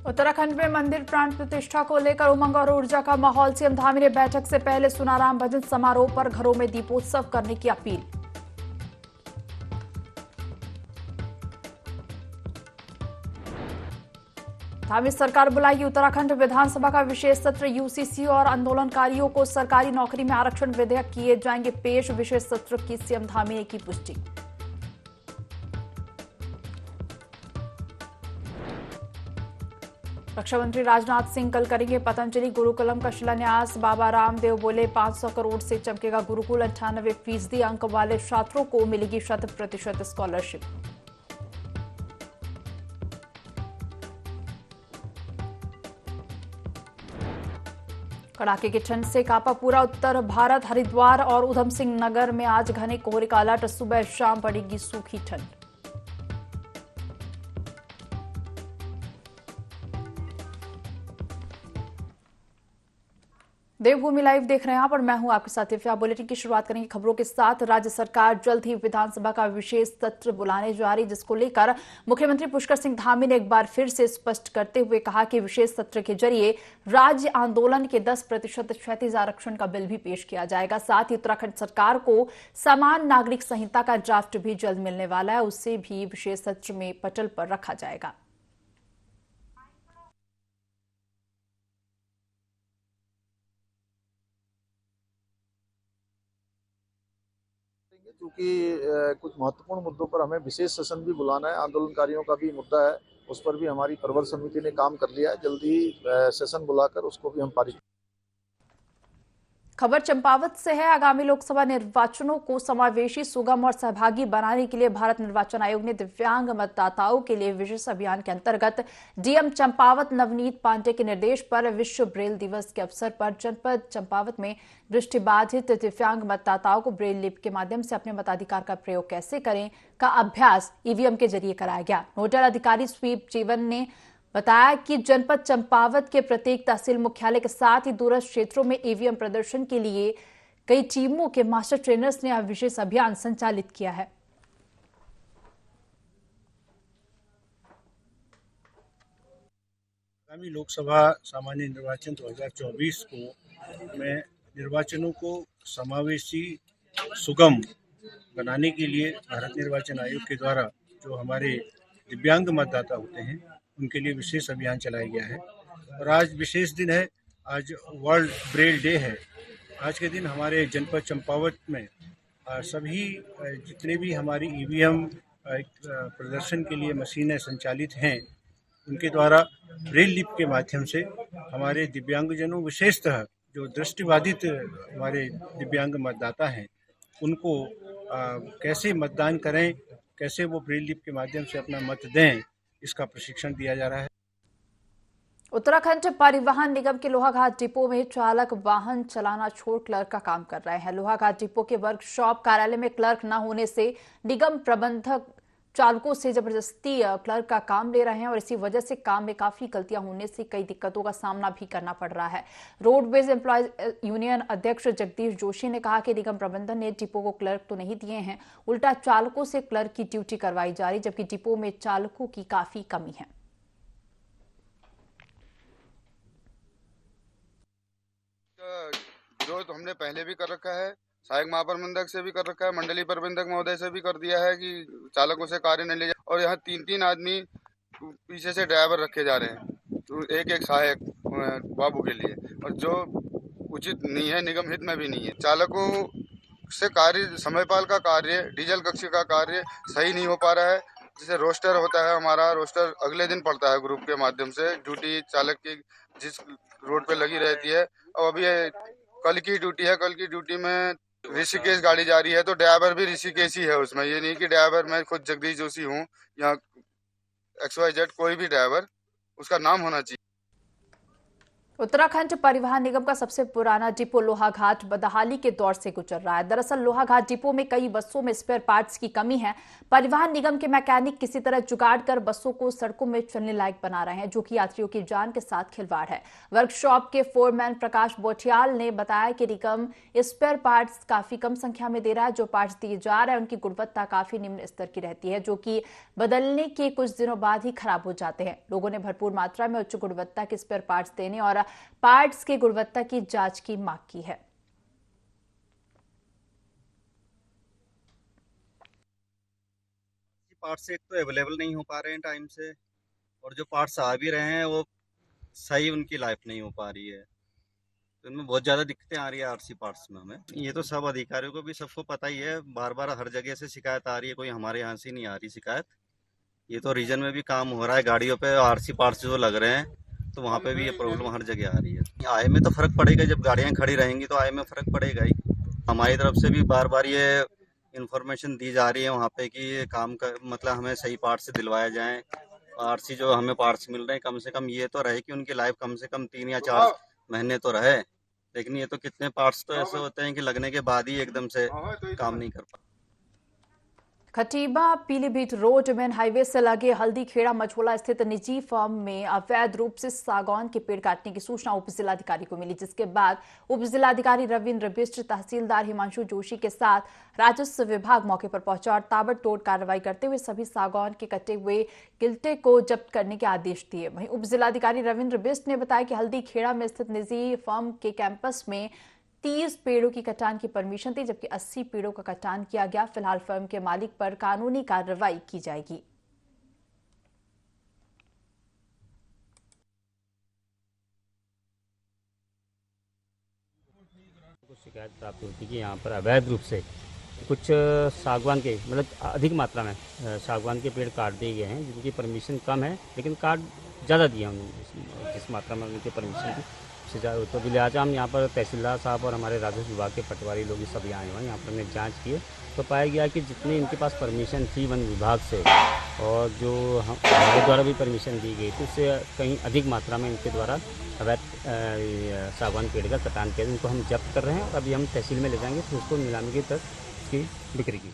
उत्तराखंड में मंदिर प्राण प्रतिष्ठा को लेकर उमंग और ऊर्जा का माहौल। सीएम धामी ने बैठक से पहले सुना राम भजन समारोह पर घरों में दीपोत्सव करने की अपील। धामी सरकार बुलाएगी उत्तराखंड विधानसभा का विशेष सत्र। यूसीसी और आंदोलनकारियों को सरकारी नौकरी में आरक्षण विधेयक किए जाएंगे पेश। विशेष सत्र की सीएम धामी ने की पुष्टि। रक्षा मंत्री राजनाथ सिंह कल करेंगे पतंजलि गुरुकुलम का शिलान्यास। बाबा रामदेव बोले 500 करोड़ से चमकेगा गुरुकुल। 98% अंक वाले छात्रों को मिलेगी 100% स्कॉलरशिप। कड़ाके की ठंड से कांपा पूरा उत्तर भारत। हरिद्वार और उधम सिंह नगर में आज घने कोहरे का अलर्ट। सुबह शाम पड़ेगी सूखी ठंड। देवभूमि लाइव देख रहे हैं आप और मैं हूं आपके साथ दिव्या। बुलेटिन की शुरुआत करेंगे खबरों के साथ। राज्य सरकार जल्द ही विधानसभा का विशेष सत्र बुलाने जा रही, जिसको लेकर मुख्यमंत्री पुष्कर सिंह धामी ने एक बार फिर से स्पष्ट करते हुए कहा कि विशेष सत्र के जरिए राज्य आंदोलन के 10% क्षैतिज आरक्षण का बिल भी पेश किया जाएगा। साथ ही उत्तराखंड सरकार को समान नागरिक संहिता का ड्राफ्ट भी जल्द मिलने वाला है, उसे भी विशेष सत्र में पटल पर रखा जाएगा। क्योंकि कुछ महत्वपूर्ण मुद्दों पर हमें विशेष सेशन भी बुलाना है। आंदोलनकारियों का भी मुद्दा है, उस पर भी हमारी प्रवर समिति ने काम कर लिया है। जल्दी सेशन बुलाकर उसको भी हम पारित। खबर चंपावत से है। आगामी लोकसभा निर्वाचनों को समावेशी, सुगम और सहभागी बनाने के लिए भारत निर्वाचन आयोग ने दिव्यांग मतदाताओं के लिए विशेष अभियान के अंतर्गत डीएम चंपावत नवनीत पांडे के निर्देश पर विश्व ब्रेल दिवस के अवसर पर जनपद चंपावत में दृष्टिबाधित दिव्यांग मतदाताओं को ब्रेल लिपि के माध्यम से अपने मताधिकार का प्रयोग कैसे करें का अभ्यास ईवीएम के जरिए कराया गया। नोडल अधिकारी स्वीप जीवन ने बताया कि जनपद चंपावत के प्रत्येक तहसील मुख्यालय के साथ ही दूरस्थ क्षेत्रों में ईवीएम प्रदर्शन के लिए कई टीमों के मास्टर ट्रेनर्स ने विशेष अभियान संचालित किया है। आगामी लोकसभा सामान्य निर्वाचन 2024 को में निर्वाचनों को समावेशी, सुगम बनाने के लिए भारत निर्वाचन आयोग के द्वारा जो हमारे दिव्यांग मतदाता होते हैं उनके लिए विशेष अभियान चलाया गया है। और आज विशेष दिन है, आज वर्ल्ड ब्रेल डे है। आज के दिन हमारे जनपद चंपावत में सभी जितने भी हमारी ईवीएम प्रदर्शन के लिए मशीनें संचालित हैं, उनके द्वारा ब्रेल लिपि के माध्यम से हमारे दिव्यांगजनों, विशेषतः जो दृष्टिबाधित हमारे दिव्यांग मतदाता हैं, उनको कैसे मतदान करें, कैसे वो ब्रेल लिपि के माध्यम से अपना मत दें, इसका प्रशिक्षण दिया जा रहा है। उत्तराखंड परिवहन निगम के लोहाघाट डिपो में चालक वाहन चलाना छोड़ क्लर्क का काम कर रहे हैं। लोहाघाट डिपो के वर्कशॉप कार्यालय में क्लर्क न होने से निगम प्रबंधक चालकों से जबरदस्ती क्लर्क का काम ले रहे हैं और इसी वजह से काम में काफी गलतियां होने से कई दिक्कतों का सामना भी करना पड़ रहा है। रोडवेज एम्प्लॉयज यूनियन अध्यक्ष जगदीश जोशी ने कहा कि निगम प्रबंधन ने डिपो को क्लर्क तो नहीं दिए हैं, उल्टा चालकों से क्लर्क की ड्यूटी करवाई जा रही, जबकि डिपो में चालकों की काफी कमी है। विरोध हमने पहले भी कर रखा है, सहायक महाप्रबंधक से भी कर रखा है, मंडलीय प्रबंधक महोदय से भी कर दिया है कि चालकों से कार्य न ले जाए। और यहाँ 3-3 आदमी पीछे से ड्राइवर रखे जा रहे हैं, तो एक सहायक बाबू के लिए, और जो उचित नहीं है, निगम हित में भी नहीं है। चालकों से कार्य, समयपाल का कार्य, डीजल कक्ष का कार्य सही नहीं हो पा रहा है। जैसे रोस्टर होता है, हमारा रोस्टर अगले दिन पड़ता है ग्रुप के माध्यम से, ड्यूटी चालक की जिस रोड पे लगी रहती है। और अभी कल की ड्यूटी है, कल की ड्यूटी में ऋषिकेश गाड़ी जा रही है, तो ड्राइवर भी ऋषिकेश ही है उसमें। ये नहीं कि ड्राइवर मैं खुद जगदीश जोशी हूँ या XYZ, कोई भी ड्राइवर, उसका नाम होना चाहिए। उत्तराखंड परिवहन निगम का सबसे पुराना डिपो लोहाघाट बदहाली के दौर से गुजर रहा है। दरअसल लोहाघाट डिपो में कई बसों में स्पेयर पार्ट्स की कमी है। परिवहन निगम के मैकेनिक किसी तरह जुगाड़ कर बसों को सड़कों में चलने लायक बना रहे हैं, जो कि यात्रियों की जान के साथ खिलवाड़ है। वर्कशॉप के फोरमैन प्रकाश बोठियाल ने बताया कि निगम स्पेयर पार्ट्स काफी कम संख्या में दे रहा है। जो पार्ट्स दिए जा रहे हैं उनकी गुणवत्ता काफी निम्न स्तर की रहती है, जो कि बदलने के कुछ दिनों बाद ही खराब हो जाते हैं। लोगों ने भरपूर मात्रा में उच्च गुणवत्ता के स्पेयर पार्ट्स देने और पार्ट्स की गुणवत्ता की जांच की मांग की है। पार्ट्स एक तो अवेलेबल नहीं हो पा रहे हैं टाइम से, और जो पार्ट्स आ भी रहे हैं वो सही उनकी लाइफ नहीं हो पा रही है, तो इनमें बहुत ज़्यादा दिक्कतें आ रही है आरसी पार्ट्स में। हमें ये तो सब अधिकारियों को भी सबको पता ही है, बार बार हर जगह से शिकायत आ रही है, कोई हमारे यहाँ से नहीं आ रही शिकायत। ये तो रीजन में भी काम हो रहा है, गाड़ियों पे आरसी पार्ट्स जो लग रहे हैं तो वहाँ पे भी ये प्रॉब्लम हर जगह आ रही है। आय में तो फ़र्क पड़ेगा, जब गाड़ियाँ खड़ी रहेंगी तो आय में फ़र्क पड़ेगा ही। हमारी तरफ से भी बार बार ये इन्फॉर्मेशन दी जा रही है वहाँ पे कि ये काम का मतलब हमें सही पार्ट्स दिलवाया जाए। आरसी जो हमें पार्ट्स मिल रहे हैं कम से कम ये तो रहे कि उनकी लाइफ कम से कम 3 या 4 महीने तो रहे, लेकिन ये तो कितने पार्ट्स तो ऐसे होते हैं कि लगने के बाद ही एकदम से काम नहीं कर पाते। Khatima Pilibhit road main highway से लगे हल्दी खेड़ा मझोला स्थित निजी फर्म में अवैध रूप से सागौन के पेड़ काटने की सूचना उप जिलाधिकारी को मिली, जिसके बाद उप जिलाधिकारी रविंद्र बिष्ट, तहसीलदार हिमांशु जोशी के साथ राजस्व विभाग मौके पर पहुंचा और ताबड़तोड़ कार्रवाई करते हुए सभी सागौन के कटे हुए गिल्टे को जब्त करने के आदेश दिए। वहीं उप जिलाधिकारी रविंद्र बिष्ट ने बताया कि हल्दी खेड़ा में स्थित निजी फर्म के कैंपस में 30 पेड़ों की कटान की परमिशन थी, जबकि 80 पेड़ों का कटान किया गया। फिलहाल फर्म के मालिक पर कानूनी कार्रवाई की जाएगी। शिकायत प्राप्त होती कि यहाँ पर अवैध रूप से कुछ सागवान के मतलब अधिक मात्रा में सागवान के पेड़ काट दिए गए हैं, जिनकी परमिशन कम है लेकिन काट ज़्यादा दिया उन्होंने, जिस मात्रा में उनकी परमिशन थी। तो लिहाजा हम यहाँ पर तहसीलदार साहब और हमारे राजस्व विभाग के पटवारी लोग सब यहाँ आए हुए हैं। यहाँ पर हमने जांच किए तो पाया गया कि जितनी इनके पास परमिशन थी वन विभाग से और जो हमारे द्वारा भी परमिशन दी गई थी, उससे कहीं अधिक मात्रा में इनके द्वारा अवैध सागवान पेड़ का कटान किया। उनको हम जब्त कर रहे हैं और अभी हम तहसील में ले जाएंगे फिर उसको नीलामी की तक उसकी बिक्री की।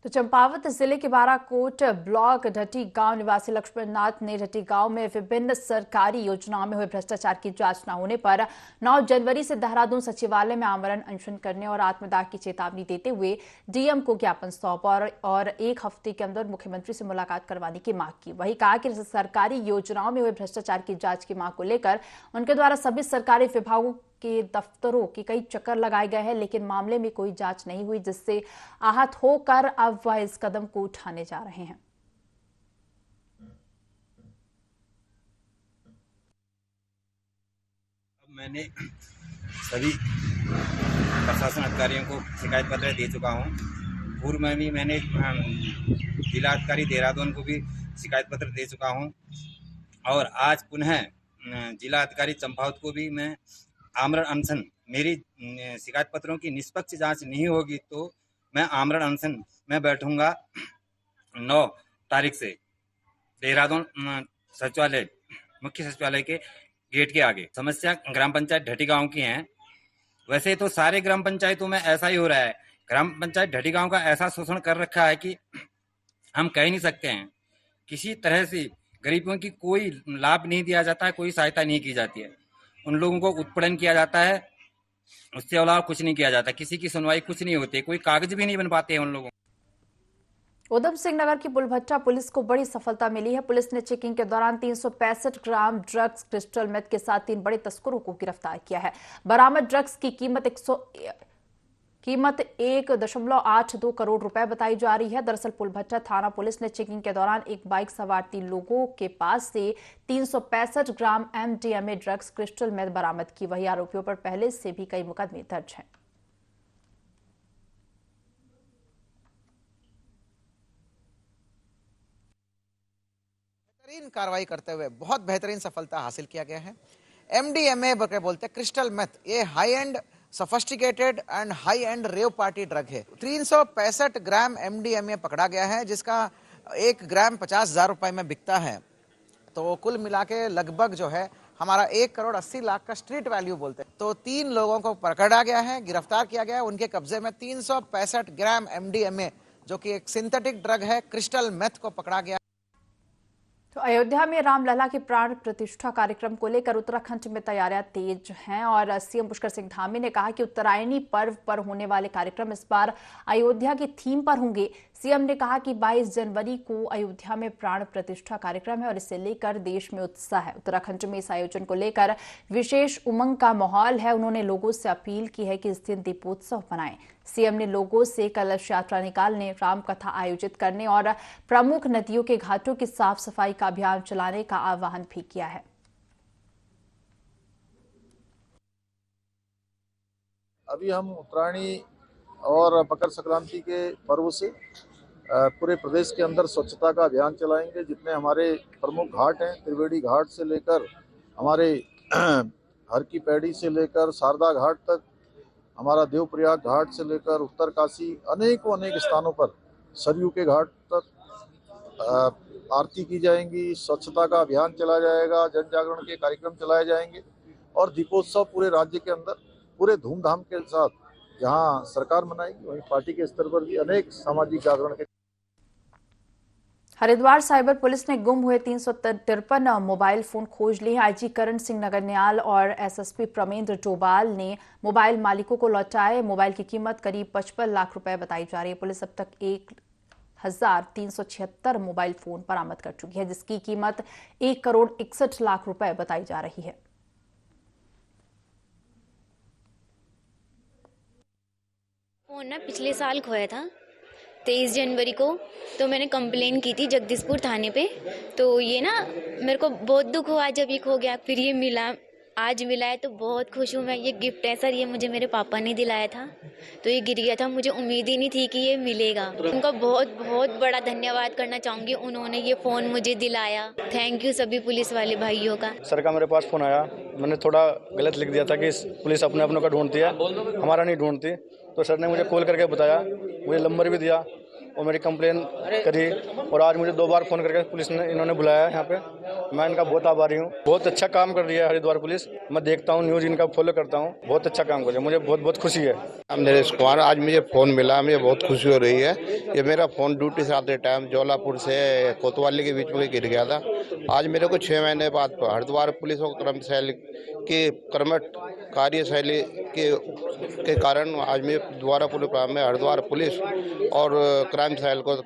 तो चंपावत जिले के बाराकोट ब्लॉक ढटी गांव निवासी लक्ष्मण नाथ ने ढटी गांव में विभिन्न सरकारी योजनाओं में हुए भ्रष्टाचार की जांच न होने पर 9 जनवरी से देहरादून सचिवालय में आमरण अनशन करने और आत्मदाह की चेतावनी देते हुए डीएम को ज्ञापन सौंपा और 1 हफ्ते के अंदर मुख्यमंत्री से मुलाकात करवाने की मांग की। वहीं कहा कि सरकारी योजनाओं में हुए भ्रष्टाचार की जांच की मांग को लेकर उनके द्वारा सभी सरकारी विभागों के दफ्तरों के कई चक्कर लगाए गए हैं, लेकिन मामले में कोई जांच नहीं हुई, जिससे आहत होकर अब वह इस कदम को उठाने जा रहे हैं। मैंने सभी प्रशासन अधिकारियों को शिकायत पत्र दे चुका हूं। पूर्व में भी मैंने जिलाधिकारी देहरादून को भी शिकायत पत्र दे चुका हूं और आज पुनः जिलाधिकारी चंपावत को भी मैं आमरण अनशन, मेरी शिकायत पत्रों की निष्पक्ष जांच नहीं होगी तो मैं आमरण अनशन में बैठूंगा 9 तारीख से देहरादून सचिवालय, मुख्य सचिवालय के गेट के आगे। समस्या ग्राम पंचायत ढटी गांव की है। वैसे तो सारे ग्राम पंचायतों में ऐसा ही हो रहा है। ग्राम पंचायत ढटी गांव का ऐसा शोषण कर रखा है कि हम कह नहीं सकते हैं। किसी तरह से गरीबों की कोई लाभ नहीं दिया जाता है, कोई सहायता नहीं की जाती है। उन लोगों को उत्पीड़न किया जाता है, उससे अलावा कुछ नहीं किया जाता। किसी की सुनवाई कुछ नहीं होती, कोई कागज भी नहीं बन पाते हैं उन लोगों। उधम सिंह नगर की बुलभट्टा पुलिस को बड़ी सफलता मिली है। पुलिस ने चेकिंग के दौरान 365 ग्राम ड्रग्स क्रिस्टल मेथ के साथ 3 बड़े तस्करों को गिरफ्तार किया है। बरामद ड्रग्स की कीमत 1.82 करोड़ रुपए बताई जा रही है। दरअसल बुलभट्टा थाना पुलिस ने चेकिंग के दौरान एक बाइक सवार 3 लोगों के पास से 365 ग्राम MDMA ड्रग्स क्रिस्टल मेथ बरामद की। वही आरोपियों पर पहले से भी कई मुकदमे दर्ज हैं। बेहतरीन कार्रवाई करते हुए बहुत बेहतरीन सफलता हासिल किया गया है। MDMA बोलते हैं क्रिस्टल मेथ, ये high and sophisticated and high and rave party drug है। 365 ग्राम MDMA पकड़ा गया है, जिसका 1 ग्राम 50,000 रुपए में बिकता है। तो कुल मिला के लगभग जो है हमारा 1,80,00,000 का स्ट्रीट वैल्यू बोलते हैं। तो 3 लोगों को पकड़ा गया है, गिरफ्तार किया गया है। उनके कब्जे में 365 ग्राम MDMA जो कि एक सिंथेटिक ड्रग है, क्रिस्टल मेथ को पकड़ा गया। तो अयोध्या में रामलला के प्राण प्रतिष्ठा कार्यक्रम को लेकर उत्तराखंड में तैयारियां तेज हैं और सीएम पुष्कर सिंह धामी ने कहा कि उत्तरायणी पर्व पर होने वाले कार्यक्रम इस बार अयोध्या की थीम पर होंगे। सीएम ने कहा कि 22 जनवरी को अयोध्या में प्राण प्रतिष्ठा कार्यक्रम है और इसे लेकर देश में उत्साह है। उत्तराखंड में इस आयोजन को लेकर विशेष उमंग का माहौल है। उन्होंने लोगों से अपील की है कि इस दिन दीपोत्सव मनाएं। सीएम ने लोगों से कलश यात्रा निकालने, राम कथा आयोजित करने और प्रमुख नदियों के घाटों की साफ सफाई का अभियान चलाने का आह्वान भी किया है। अभी हम उत्तरायणी और मकर संक्रांति के पर्व से पूरे प्रदेश के अंदर स्वच्छता का अभियान चलाएंगे। जितने हमारे प्रमुख घाट हैं, त्रिवेणी घाट से लेकर हमारे हर की पैड़ी से लेकर शारदा घाट तक, हमारा देवप्रयाग घाट से लेकर उत्तरकाशी, अनेकों अनेक स्थानों पर सरयू के घाट तक आरती की जाएंगी, स्वच्छता का अभियान चलाया जाएगा, जन जागरण के कार्यक्रम चलाए जाएंगे और दीपोत्सव पूरे राज्य के अंदर पूरे धूमधाम के साथ जहां सरकार मनाएगी वहीं पार्टी के स्तर पर भी अनेक सामाजिक जागरण के। हरिद्वार साइबर पुलिस ने गुम हुए 353 मोबाइल फोन खोज लिए। आईजी करण सिंह नगरनियाल और एसएसपी प्रमेंद्र डोभाल ने मोबाइल मालिकों को लौटाए। मोबाइल की कीमत करीब 55 लाख रुपए बताई जा रही है। पुलिस अब तक 1,376 मोबाइल फोन बरामद कर चुकी है, जिसकी कीमत 1,61 लाख रुपए बताई जा रही है। फोन ना पिछले साल खोया था 23 जनवरी को, तो मैंने कंप्लेन की थी जगदीशपुर थाने पे। तो ये ना मेरे को बहुत दुख हुआ जब ये खो गया, फिर ये मिला, आज मिला है तो बहुत खुश हूँ मैं। ये गिफ्ट है सर, ये मुझे मेरे पापा ने दिलाया था, तो ये गिर गया था, मुझे उम्मीद ही नहीं थी कि ये मिलेगा। उनका बहुत बहुत बड़ा धन्यवाद करना चाहूँगी, उन्होंने ये फ़ोन मुझे दिलाया। थैंक यू सभी पुलिस वाले भाइयों का। सर का मेरे पास फ़ोन आया, मैंने थोड़ा गलत लिख दिया था कि पुलिस अपने अपनों का ढूंढती है, हमारा नहीं ढूंढती। तो सर ने मुझे कॉल करके बताया, मुझे नंबर भी दिया और मेरी कंप्लेन करी और आज मुझे 2 बार फ़ोन करके पुलिस ने इन्होंने बुलाया यहाँ पे। मैं इनका बहुत आभारी हूँ। बहुत अच्छा काम कर रही है हरिद्वार पुलिस। मैं देखता हूँ, न्यूज़ इनका फॉलो करता हूँ, बहुत अच्छा काम कर रही है, मुझे बहुत बहुत खुशी है। नरेश कुमार, आज मुझे फ़ोन मिला, मुझे बहुत खुशी हो रही है। ये मेरा फ़ोन ड्यूटी से आते टाइम जोलापुर से कोतवाली के बीच में गिर गया था। आज मेरे को 6 महीने बाद हरिद्वार पुलिस और कर्मशैली की कर्मठ कार्यशैली के कारण आज मैं दोबारा हरिद्वार पुलिस और क्राइम सेल को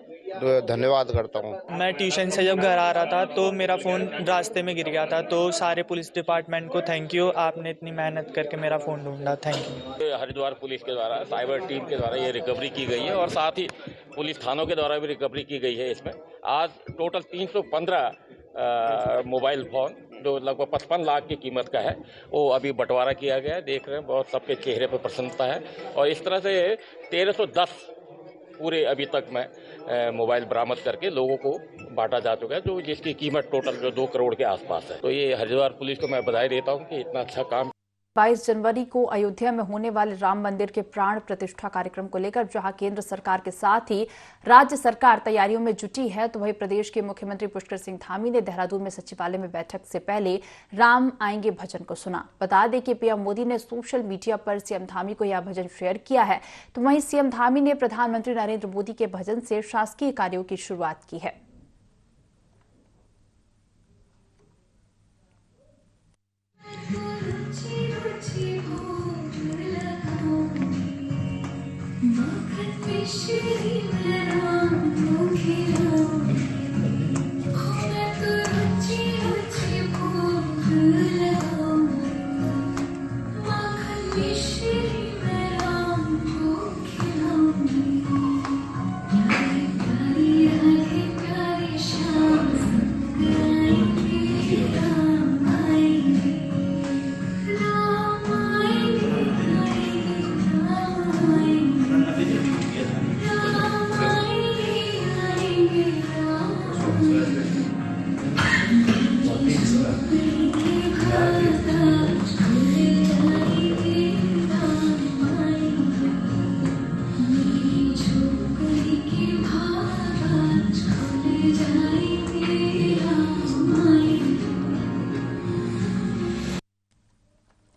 धन्यवाद करता हूँ। मैं ट्यूशन से जब घर आ रहा था तो मेरा फ़ोन रास्ते में गिर गया था, तो सारे पुलिस डिपार्टमेंट को थैंक यू, आपने इतनी मेहनत करके मेरा फ़ोन ढूंढा, थैंक यू। हरिद्वार पुलिस के द्वारा, साइबर टीम के द्वारा ये रिकवरी की गई है और साथ ही पुलिस थानों के द्वारा भी रिकवरी की गई है। इसमें आज टोटल 315 मोबाइल फ़ोन जो लगभग 55 लाख की कीमत का है, वो अभी बंटवारा किया गया है। देख रहे हैं बहुत सबके चेहरे पर प्रसन्नता है और इस तरह से 1310 पूरे अभी तक में मोबाइल बरामद करके लोगों को बांटा जा चुका है, जो जिसकी कीमत टोटल जो 2 करोड़ के आसपास है। तो ये हरिद्वार पुलिस को मैं बधाई देता हूँ कि इतना अच्छा काम। 22 जनवरी को अयोध्या में होने वाले राम मंदिर के प्राण प्रतिष्ठा कार्यक्रम को लेकर जहां केंद्र सरकार के साथ ही राज्य सरकार तैयारियों में जुटी है, तो वहीं प्रदेश के मुख्यमंत्री पुष्कर सिंह धामी ने देहरादून में सचिवालय में बैठक से पहले राम आएंगे भजन को सुना। बता दें कि पीएम मोदी ने सोशल मीडिया पर सीएम धामी को यह भजन शेयर किया है, तो वहीं सीएम धामी ने प्रधानमंत्री नरेंद्र मोदी के भजन से शासकीय कार्यों की शुरुआत की है।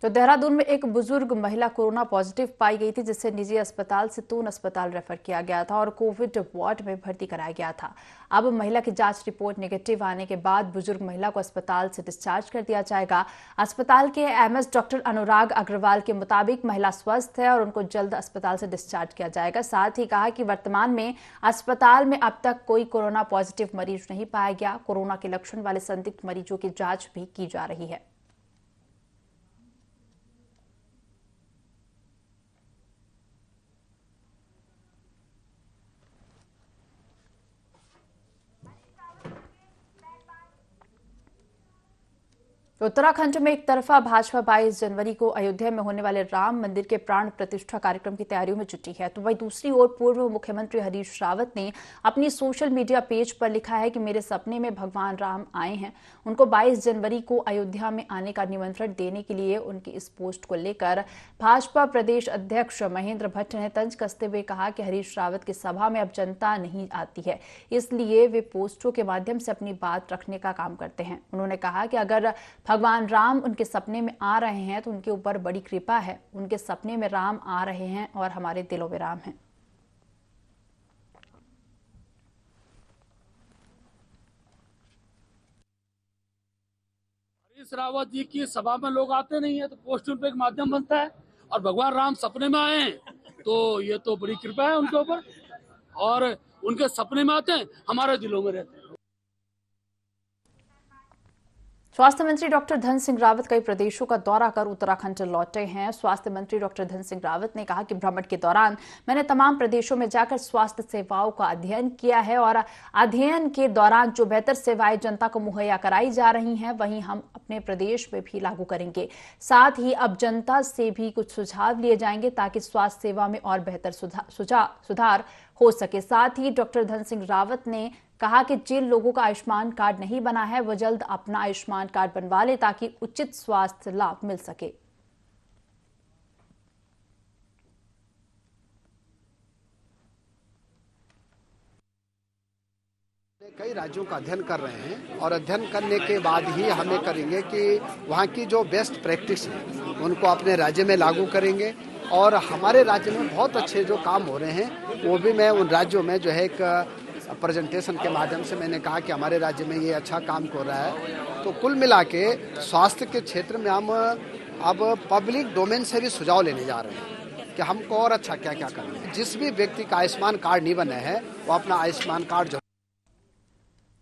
तो देहरादून में एक बुजुर्ग महिला कोरोना पॉजिटिव पाई गई थी, जिसे निजी अस्पताल से तून अस्पताल रेफर किया गया था और कोविड वार्ड में भर्ती कराया गया था। अब महिला की जांच रिपोर्ट नेगेटिव आने के बाद बुजुर्ग महिला को अस्पताल से डिस्चार्ज कर दिया जाएगा। अस्पताल के एमएस डॉक्टर अनुराग अग्रवाल के मुताबिक महिला स्वस्थ है और उनको जल्द अस्पताल से डिस्चार्ज किया जाएगा। साथ ही कहा कि वर्तमान में अस्पताल में अब तक कोई कोरोना पॉजिटिव मरीज नहीं पाया गया। कोरोना के लक्षण वाले संदिग्ध मरीजों की जांच भी की जा रही है। उत्तराखंड में एक तरफा भाजपा 22 जनवरी को अयोध्या में होने वाले राम मंदिर के प्राण प्रतिष्ठा कार्यक्रम की तैयारियों में जुटी है। तो वहीं दूसरी ओर पूर्व मुख्यमंत्री हरीश रावत ने अपनी सोशल मीडिया पेज पर लिखा है कि मेरे सपने में भगवान राम आए हैं। उनको 22 जनवरी को अयोध्या में आने का निमंत्रण देने के लिए उनकी इस पोस्ट को लेकर भाजपा प्रदेश अध्यक्ष महेंद्र भट्ट ने तंज कसते हुए कहा कि हरीश रावत की सभा में अब जनता नहीं आती है, इसलिए वे पोस्टों के माध्यम से अपनी बात रखने का काम करते हैं। उन्होंने कहा कि अगर भगवान राम उनके सपने में आ रहे हैं तो उनके ऊपर बड़ी कृपा है। उनके सपने में राम आ रहे हैं और हमारे दिलों में राम हैं। हरीश रावत जी की सभा में लोग आते नहीं है तो पोस्टर पे एक माध्यम बनता है, और भगवान राम सपने में आए हैं तो ये तो बड़ी कृपा है उनके ऊपर, और उनके सपने में आते हैं, हमारे दिलों में रहते हैं। स्वास्थ्य मंत्री डॉक्टर धन सिंह रावत कई प्रदेशों का दौरा कर उत्तराखंड लौटे हैं। स्वास्थ्य मंत्री डॉक्टर धन सिंह रावत ने कहा कि भ्रमण के दौरान मैंने तमाम प्रदेशों में जाकर स्वास्थ्य सेवाओं का अध्ययन किया है और अध्ययन के दौरान जो बेहतर सेवाएं जनता को मुहैया कराई जा रही हैं वहीं हम अपने प्रदेश में भी लागू करेंगे। साथ ही अब जनता से भी कुछ सुझाव लिए जाएंगे ताकि स्वास्थ्य सेवा में और बेहतर सुधार हो सके। साथ ही डॉक्टर धन सिंह रावत ने कहा कि जिन लोगों का आयुष्मान कार्ड नहीं बना है वो जल्द अपना आयुष्मान कार्ड बनवा ले ताकि उचित स्वास्थ्य लाभ मिल सके। कई राज्यों का अध्ययन कर रहे हैं और अध्ययन करने के बाद ही हमें करेंगे कि वहाँ की जो बेस्ट प्रैक्टिस है उनको अपने राज्य में लागू करेंगे, और हमारे राज्य में बहुत अच्छे जो काम हो रहे हैं वो भी मैं उन राज्यों में जो है एक प्रेजेंटेशन के माध्यम से मैंने कहा कि हमारे राज्य में ये अच्छा काम हो रहा है। तो कुल मिला के स्वास्थ्य के क्षेत्र में हम अब पब्लिक डोमेन से भी सुझाव लेने जा रहे हैं कि हमको और अच्छा क्या क्या करना है। जिस भी व्यक्ति का आयुष्मान कार्ड नहीं बना है वो अपना आयुष्मान कार्ड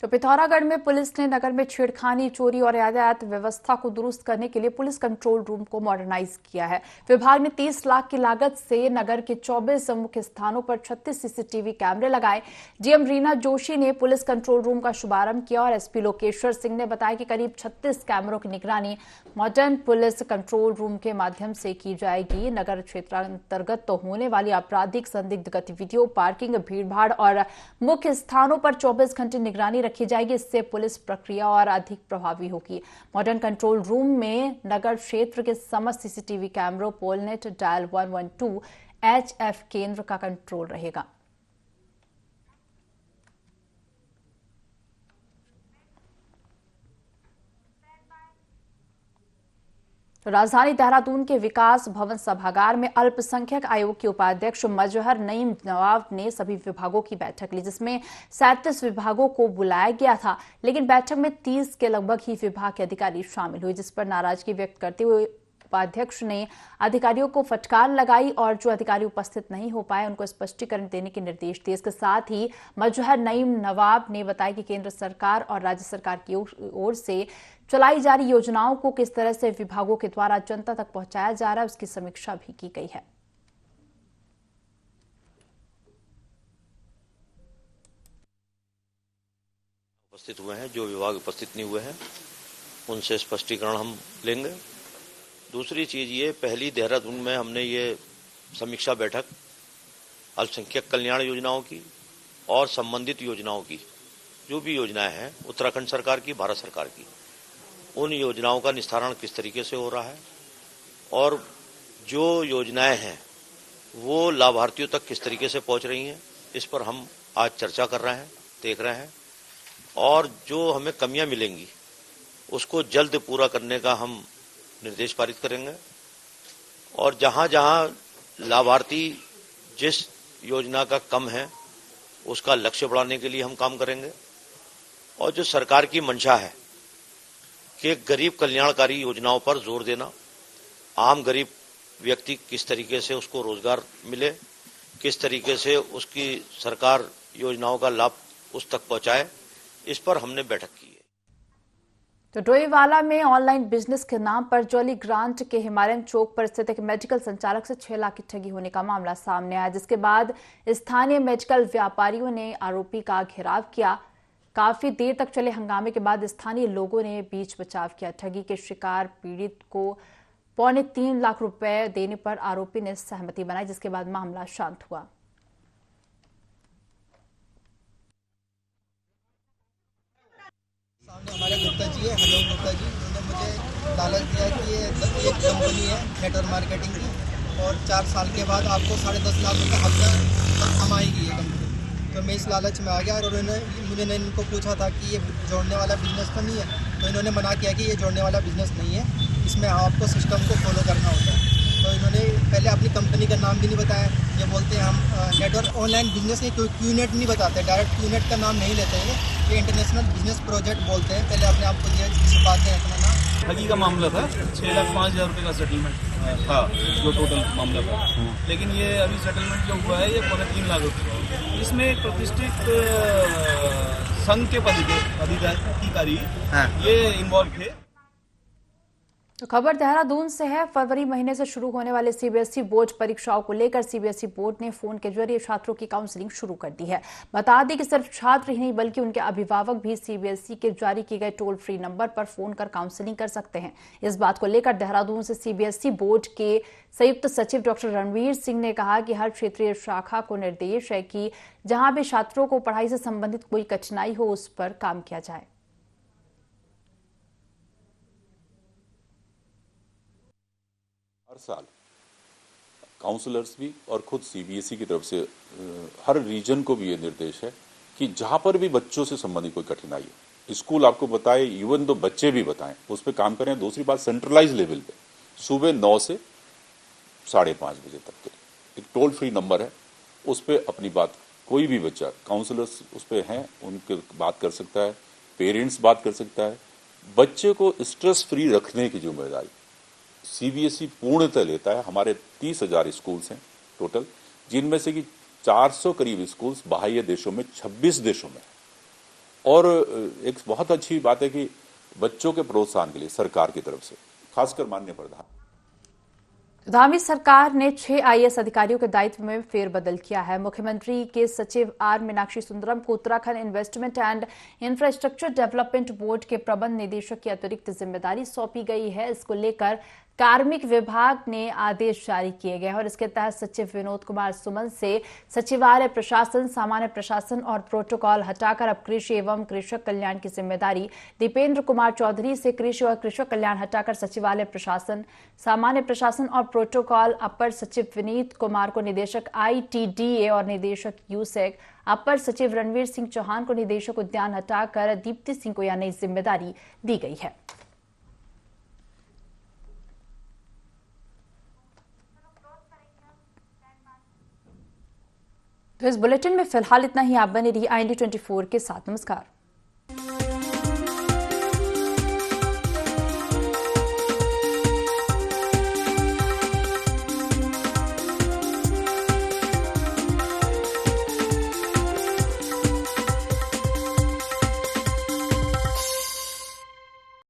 तो पिथौरागढ़ में पुलिस ने नगर में छेड़खानी, चोरी और यातायात व्यवस्था को दुरुस्त करने के लिए पुलिस कंट्रोल रूम को मॉडर्नाइज किया है। विभाग ने 30 लाख की लागत से नगर के 24 मुख्य स्थानों पर 36 सीसीटीवी कैमरे लगाए। डीएम रीना जोशी ने पुलिस कंट्रोल रूम का शुभारंभ किया और एसपी लोकेश्वर सिंह ने बताया कि करीब 36 कैमरों की निगरानी मॉडर्न पुलिस कंट्रोल रूम के माध्यम से की जाएगी। नगर क्षेत्रांतर्गत तो होने वाली आपराधिक संदिग्ध गतिविधियों, पार्किंग, भीड़भाड़ और मुख्य स्थानों पर 24 घंटे निगरानी रखी जाएगी। इससे पुलिस प्रक्रिया और अधिक प्रभावी होगी। मॉडर्न कंट्रोल रूम में नगर क्षेत्र के समस्त सीसीटीवी कैमरों, पोलनेट, डायल 112 HF केंद्र का कंट्रोल रहेगा। राजधानी देहरादून के विकास भवन सभागार में अल्पसंख्यक आयोग के उपाध्यक्ष मजहर नईम नवाब ने सभी विभागों की बैठक ली, जिसमें 37 विभागों को बुलाया गया था, लेकिन बैठक में 30 के लगभग ही विभाग के अधिकारी शामिल हुए, जिस पर नाराजगी व्यक्त करते हुए उपाध्यक्ष ने अधिकारियों को फटकार लगाई और जो अधिकारी उपस्थित नहीं हो पाए उनको स्पष्टीकरण देने के निर्देश दिए। इसके साथ ही मजहर नईम नवाब ने बताया कि केंद्र सरकार और राज्य सरकार की ओर से चलाई जा रही योजनाओं को किस तरह से विभागों के द्वारा जनता तक पहुंचाया जा रहा है, उसकी समीक्षा भी की गई है। उपस्थित हुए हैं, जो विभाग उपस्थित नहीं हुए हैं उनसे स्पष्टीकरण हम लेंगे। दूसरी चीज ये, पहली देहरादून में हमने ये समीक्षा बैठक अल्पसंख्यक कल्याण योजनाओं की और संबंधित योजनाओं की, जो भी योजनाएं हैं उत्तराखंड सरकार की, भारत सरकार की, उन योजनाओं का निस्तारण किस तरीके से हो रहा है और जो योजनाएं हैं वो लाभार्थियों तक किस तरीके से पहुंच रही हैं, इस पर हम आज चर्चा कर रहे हैं, देख रहे हैं, और जो हमें कमियां मिलेंगी उसको जल्द पूरा करने का हम निर्देश पारित करेंगे। और जहां जहां लाभार्थी जिस योजना का कम है उसका लक्ष्य बढ़ाने के लिए हम काम करेंगे। और जो सरकार की मंशा है कि गरीब कल्याणकारी योजनाओं पर जोर देना, आम गरीब व्यक्ति किस तरीके से उसको रोजगार मिले, किस तरीके से उसकी सरकार योजनाओं का लाभ उस तक पहुंचाए, इस पर हमने बैठक की है। तो डोईवाला में ऑनलाइन बिजनेस के नाम पर जॉली ग्रांट के हिमालयन चौक पर स्थित एक मेडिकल संचालक से 6 लाख की ठगी होने का मामला सामने आया, जिसके बाद स्थानीय मेडिकल व्यापारियों ने आरोपी का घेराव किया। काफी देर तक चले हंगामे के बाद स्थानीय लोगों ने बीच बचाव किया। ठगी के शिकार पीड़ित को 2.25 लाख रुपए देने पर आरोपी ने सहमति बनाई, जिसके बाद मामला शांत हुआ। सामने हमारे गुप्ता जी है, हेलो गुप्ता जी, उन्होंने मुझे लालच दिया कि ये एक कंपनी है नेटवर्क मार्केटिंग की और 4 साल के बाद आपको 10.5 लाख रुपये हफ्ता कमाएगी ये कंपनी। तो मैं इस लालच में आ गया और उन्होंने इनको पूछा था कि ये जोड़ने वाला बिजनेस तो नहीं है, तो इन्होंने मना किया कि ये जोड़ने वाला बिजनेस नहीं है, इसमें आपको सिस्टम को फॉलो करना होता है। तो इन्होंने पहले अपनी कंपनी का नाम भी नहीं बताया। ये बोलते हैं हम नेटवर्क ऑनलाइन बिजनेस के क्यूनेट नहीं बताते, डायरेक्ट क्यूनेट का नाम नहीं लेते हैं, ये इंटरनेशनल बिजनेस प्रोजेक्ट बोलते हैं। पहले अपने आप को ये छिपाते हैं अपना नाम। ठगी का मामला था, 6,05,000 रुपये का सेटलमेंट था जो टोटल मामला था, लेकिन ये अभी सेटलमेंट जो हुआ है ये 3.25 लाख रुपये। इसमें एक प्रतिष्ठित संघ के अधिकारी ये इन्वॉल्व थे। तो खबर देहरादून से है। फरवरी महीने से शुरू होने वाले सीबीएसई बोर्ड परीक्षाओं को लेकर सीबीएसई बोर्ड ने फोन के जरिए छात्रों की काउंसलिंग शुरू कर दी है। बता दें कि सिर्फ छात्र ही नहीं बल्कि उनके अभिभावक भी सीबीएसई के जारी किए गए टोल फ्री नंबर पर फोन कर काउंसलिंग कर सकते हैं। इस बात को लेकर देहरादून से सीबीएसई बोर्ड के संयुक्त सचिव डॉक्टर रणवीर सिंह ने कहा कि हर क्षेत्रीय शाखा को निर्देश है कि जहां भी छात्रों को पढ़ाई से संबंधित कोई कठिनाई हो उस पर काम किया जाए। हर साल काउंसलर्स भी और खुद सीबीएसई की तरफ से हर रीजन को भी ये निर्देश है कि जहां पर भी बच्चों से संबंधित कोई कठिनाई है, स्कूल आपको बताए, इवन तो बच्चे भी बताएं, उस पर काम करें। दूसरी बात, सेंट्रलाइज लेवल पे सुबह 9 से 5:30 बजे तक के एक टोल फ्री नंबर है, उस पर अपनी बात कोई भी बच्चा, काउंसलर्स उस पर हैं, उनके बात कर सकता है, पेरेंट्स बात कर सकता है। बच्चे को स्ट्रेस फ्री रखने की जिम्मेदारी सीबीएसई पूर्णतः लेता है। हमारे 30,000 स्कूल्स हैं टोटल, जिनमें से कि 400 करीब स्कूल्स बाह्य देशों में 26 देशों में। और एक बहुत अच्छी बात है कि बच्चों के प्रोत्साहन के लिए सरकार की तरफ से, खासकर माननीय प्रधान धामी सरकार ने 6 आईएएस अधिकारियों के दायित्व में फेरबदल किया है। मुख्यमंत्री के सचिव आर मीनाक्षी सुंदरम को Uttarakhand investment and infrastructure development board के प्रबंध निदेशक की अतिरिक्त जिम्मेदारी सौंपी गई है। इसको लेकर कार्मिक विभाग ने आदेश जारी किए गए हैं और इसके तहत सचिव विनोद कुमार सुमन से सचिवालय प्रशासन, सामान्य प्रशासन और प्रोटोकॉल हटाकर अब कृषि एवं कृषक कल्याण की जिम्मेदारी, दीपेंद्र कुमार चौधरी से कृषि और कृषक कल्याण हटाकर सचिवालय प्रशासन, सामान्य प्रशासन और प्रोटोकॉल, अपर सचिव विनीत कुमार को निदेशक ITDA और निदेशक यूसेक, अपर सचिव रणवीर सिंह चौहान को निदेशक उद्यान हटाकर दीप्ति सिंह को यह नई जिम्मेदारी दी गई है। तो इस बुलेटिन में फिलहाल इतना ही। आप बने रहिए IND 24 के साथ। नमस्कार।